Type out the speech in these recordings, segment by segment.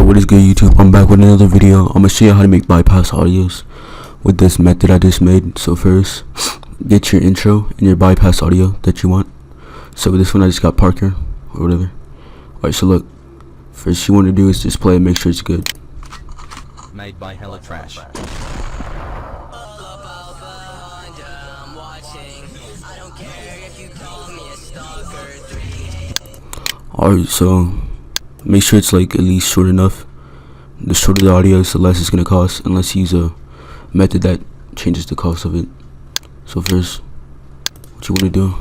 What is good, YouTube? I'm back with another video. I'm gonna show you how to make bypass audios with this method I just made. So first, get your intro and your bypass audio that you want. So with this one I just got Parker or whatever. Alright, so look, first you want to do is just play and make sure it's good. Made by hella trash. Alright, so make sure it's like at least short enough. The shorter the audio is, the less it's gonna cost, unless you use a method that changes the cost of it. So first, what you wanna do,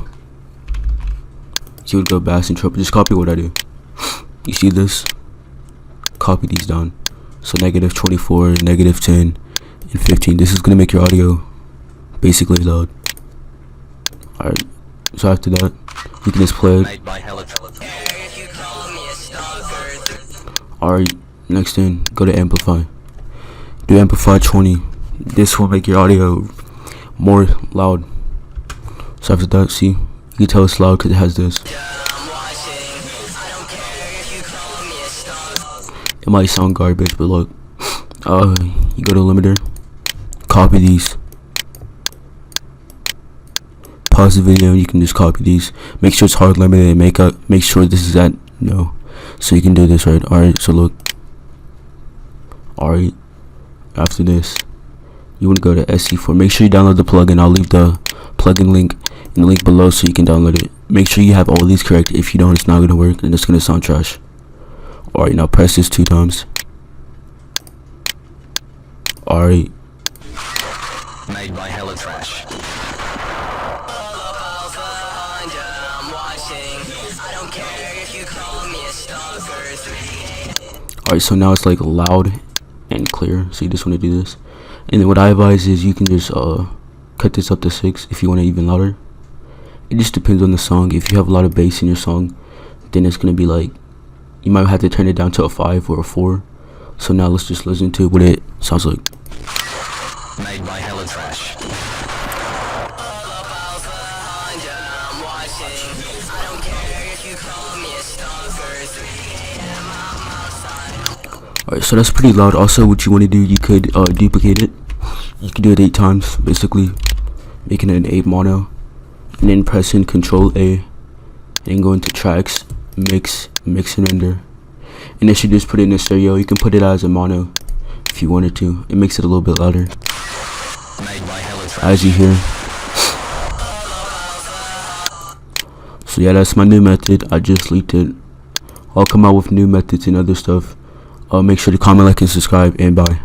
you would go bass and trouble. Just copy what I do. You see this? Copy these down. So -24, -10, and 15. This is gonna make your audio basically loud. Alright, so after that, you can just play it. Alright, next thing, go to amplify. Do amplify 20. This will make your audio more loud. So after that, see, you can tell it's loud because it has this. It might sound garbage, but look, you go to limiter, copy these, pause the video, and you can just copy these. Make sure it's hard limited and make sure this is at no. So you can do this, right? Alright, so look. Alright, after this, you want to go to SC4. Make sure you download the plugin. I'll leave the plugin link in the link below so you can download it. Make sure you have all these correct. If you don't, it's not going to work and it's going to sound trash. Alright, now press this 2 times. Alright. Made by hella trash. Alright, so now it's like loud and clear, so you just want to do this. And then what I advise is you can just cut this up to 6 if you want it even louder. It just depends on the song. If you have a lot of bass in your song, then it's going to be like, you might have to turn it down to a 5 or a 4. So now let's just listen to what it sounds like. Made by hella trash. Alright, so that's pretty loud. Also, what you want to do, you could duplicate it. You can do it 8 times, basically making it an 8 mono, and then pressing Control A, and then go into tracks, mix and render. And if you just put it in a stereo, you can put it as a mono if you wanted to. It makes it a little bit louder, as you hear. So yeah, that's my new method. I just leaked it. I'll come out with new methods and other stuff. Make sure to comment, like, and subscribe, and bye.